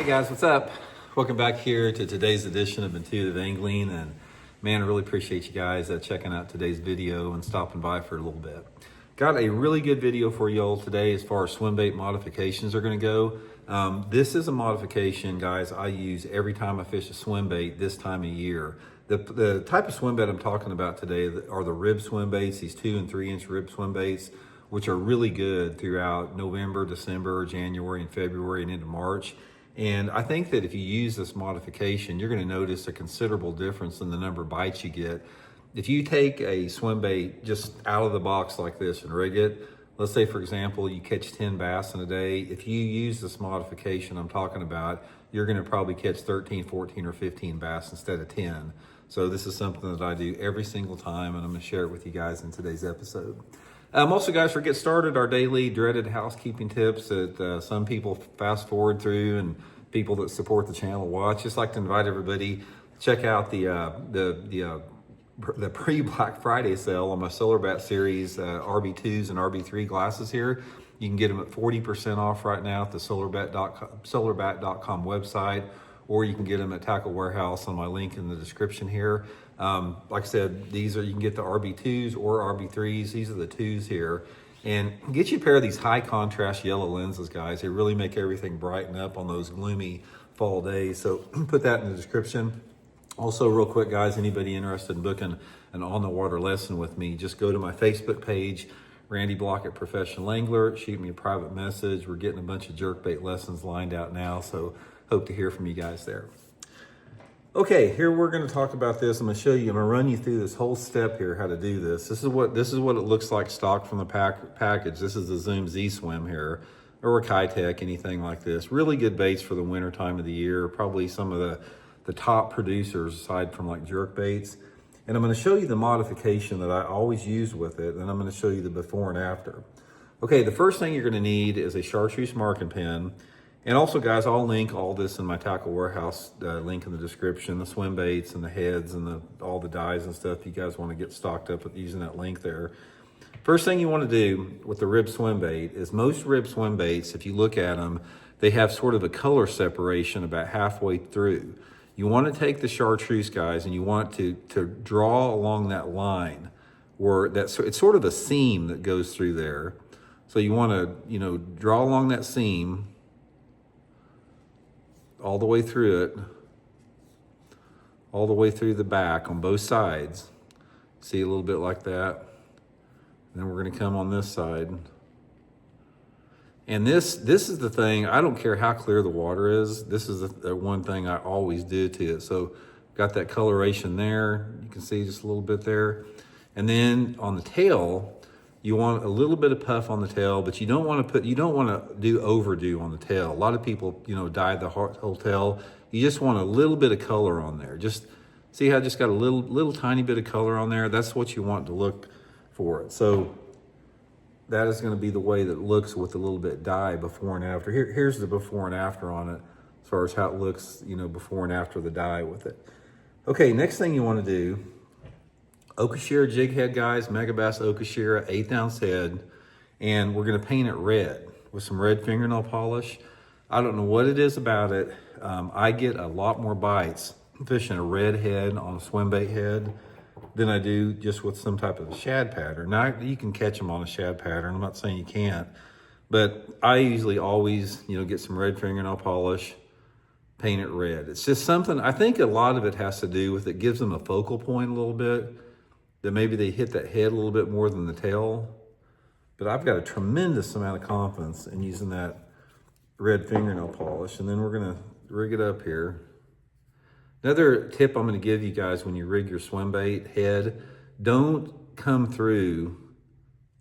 Hey guys, what's up? Welcome back here to today's edition of Intuitive Angling, and man, I really appreciate you guys checking out today's video and stopping by for a little bit. Got a really good video for you all today as far as swim bait modifications are going to go. This is a modification, guys, I use every time I fish a swim bait this time of year. The type of swim bait I'm talking about today are the rib swim baits, these 2 and 3 inch rib swim baits, which are really good throughout November, December, January, and February, and into March. And I think that if you use this modification, you're going to notice a considerable difference in the number of bites you get. If you take a swim bait just out of the box like this and rig it, let's say, for example, you catch 10 bass in a day. If you use this modification I'm talking about, you're going to probably catch 13, 14, or 15 bass instead of 10. So this is something that I do every single time, and I'm going to share it with you guys in today's episode. Also, guys, for get started, our daily dreaded housekeeping tips that some people fast forward through and people that support the channel watch. Just like to invite everybody to check out the pre-Black Friday sale on my Solar Bat series RB2s and RB3 glasses here. You can get them at 40% off right now at the solarbat.com website, or you can get them at Tackle Warehouse on my link in the description here. Like I said, you can get the RB2s or RB3s. These are the 2s here. And get you a pair of these high contrast yellow lenses, guys. They really make everything brighten up on those gloomy fall days. So put that in the description. Also, real quick, guys, anybody interested in booking an on-the-water lesson with me, just go to my Facebook page, Randy Blaukat Professional Angler. Shoot me a private message. We're getting a bunch of jerkbait lessons lined out now, so hope to hear from you guys there. Okay, here we're going to talk about this. I'm going to run you through this whole step here, how to do this. This is what it looks like stock from the package. This is the Zoom Z Swim here, or a Kitech, anything like this. Really good baits for the winter time of the year. Probably some of the top producers aside from like jerk baits. And I'm going to show you the modification that I always use with it, and I'm going to show you the before and after. Okay, the first thing you're going to need is a chartreuse marking pen. And also, guys, I'll link all this in my Tackle Warehouse link in the description, the swim baits and the heads and all the dyes and stuff. If you guys want to get stocked up with using that link there. First thing you want to do with the rib swim bait is most rib swim baits, if you look at them, they have sort of a color separation about halfway through. You want to take the chartreuse, guys, and you want to draw along that line where it's sort of a seam that goes through there. So you want to, draw along that seam all the way through it, all the way through the back on both sides. See, a little bit like that. And then we're going to come on this side. And this is the thing, I don't care how clear the water is, this is the one thing I always do to it. So got that coloration there, you can see just a little bit there. And then on the tail, you want a little bit of puff on the tail, but you don't want to do overdo on the tail. A lot of people, dye the whole tail. You just want a little bit of color on there. Just see how I just got a little tiny bit of color on there? That's what you want to look for it. So that is going to be the way that it looks with a little bit of dye before and after. Here's the before and after on it, as far as how it looks, before and after the dye with it. Okay, next thing you want to do, Okashira jig head, guys, Megabass Okashira, 1/8 ounce head, and we're going to paint it red with some red fingernail polish. I don't know what it is about it. I get a lot more bites fishing a red head on a swim bait head than I do just with some type of a shad pattern. Now, you can catch them on a shad pattern. I'm not saying you can't, but I usually always, get some red fingernail polish, paint it red. It's just something, I think a lot of it has to do with it gives them a focal point a little bit, that maybe they hit that head a little bit more than the tail. But I've got a tremendous amount of confidence in using that red fingernail polish. And then we're gonna rig it up here. Another tip I'm gonna give you guys when you rig your swim bait head, don't come through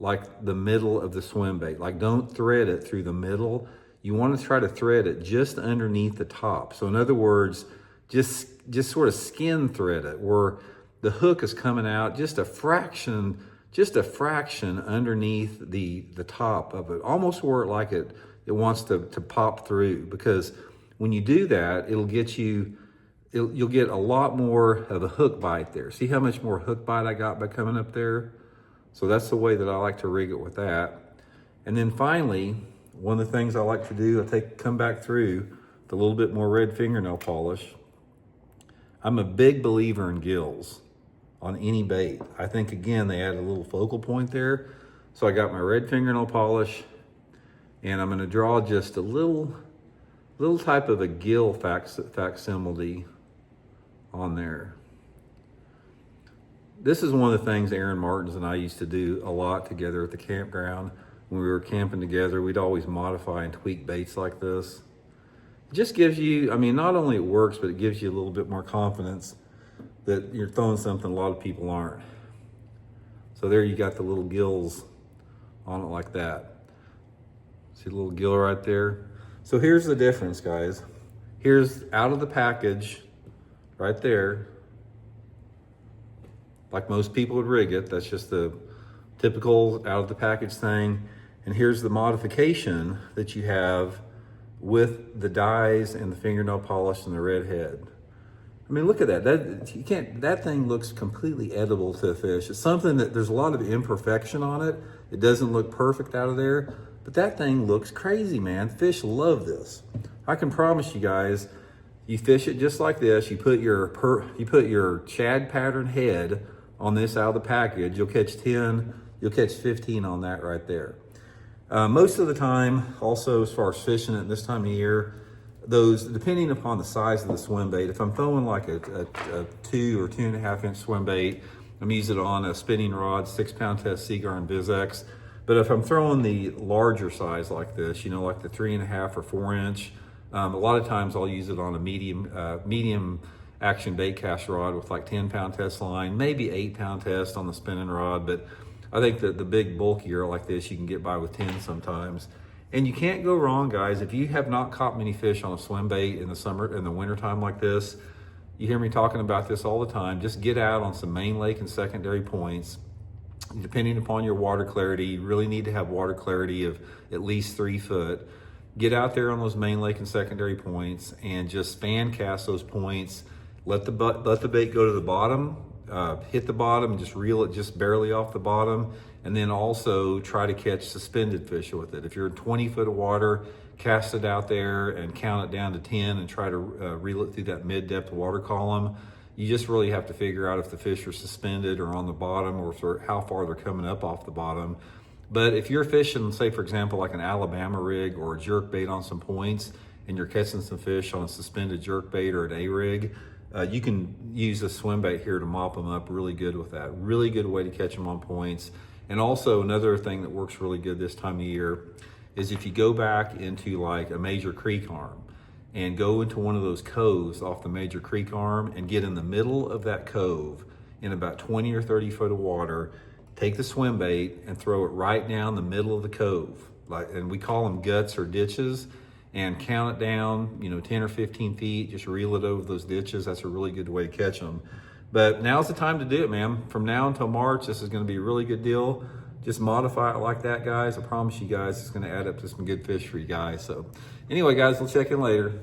like the middle of the swim bait. Like, don't thread it through the middle. You wanna try to thread it just underneath the top. So in other words, just sort of skin thread it where the hook is coming out just a fraction underneath the top of it, almost where it wants to pop through. Because when you do that, you'll get a lot more of a hook bite there. See how much more hook bite I got by coming up there? So that's the way that I like to rig it with that. And then finally, one of the things I like to do, come back through a little bit more red fingernail polish. I'm a big believer in gills on any bait. I think, again, they add a little focal point there. So I got my red fingernail polish, and I'm gonna draw just a little type of a gill facsimile on there. This is one of the things Aaron Martins and I used to do a lot together at the campground. When we were camping together, we'd always modify and tweak baits like this. It just gives you, I mean, not only it works, but it gives you a little bit more confidence that you're throwing something a lot of people aren't. So there you got the little gills on it like that. See the little gill right there? So here's the difference, guys. Here's out of the package right there. Like most people would rig it. That's just the typical out of the package thing. And here's the modification that you have with the dyes and the fingernail polish and the red head. I mean, look at that. That thing looks completely edible to a fish. It's something that there's a lot of imperfection on it. It doesn't look perfect out of there, but that thing looks crazy, man. Fish love this. I can promise you guys, you fish it just like this. You put your shad pattern head on this out of the package. You'll catch 10, you'll catch 15 on that right there. Most of the time, also as far as fishing at this time of year, those, depending upon the size of the swim bait, if I'm throwing like a 2 or 2.5 inch swim bait, I'm using it on a spinning rod, 6-pound test Seaguar and BizX. But if I'm throwing the larger size like this, you know, like the 3.5 or 4 inch, a lot of times I'll use it on a medium action bait cast rod with like 10-pound test line, maybe 8-pound test on the spinning rod. But I think that the big bulkier like this, you can get by with 10 sometimes. And you can't go wrong, guys. If you have not caught many fish on a swim bait in the wintertime like this, you hear me talking about this all the time, just get out on some main lake and secondary points. Depending upon your water clarity, you really need to have water clarity of at least 3 foot. Get out there on those main lake and secondary points and just span cast those points. Let the bait go to the bottom, hit the bottom, just reel it just barely off the bottom, and then also try to catch suspended fish with it. If you're in 20 foot of water, cast it out there and count it down to 10 and try to reel it through that mid-depth water column. You just really have to figure out if the fish are suspended or on the bottom, or how far they're coming up off the bottom. But if you're fishing, say for example, like an Alabama rig or a jerk bait on some points, and you're catching some fish on a suspended jerk bait or an A-rig, you can use a swim bait here to mop them up really good with that. Really good way to catch them on points. And also another thing that works really good this time of year is if you go back into like a major creek arm and go into one of those coves off the major creek arm and get in the middle of that cove in about 20 or 30 foot of water, take the swim bait and throw it right down the middle of the cove. And we call them guts or ditches, and count it down, 10 or 15 feet, just reel it over those ditches. That's a really good way to catch them. But now's the time to do it, man. From now until March, this is gonna be a really good deal. Just modify it like that, guys. I promise you guys, it's gonna add up to some good fish for you guys. So anyway, guys, we'll check in later.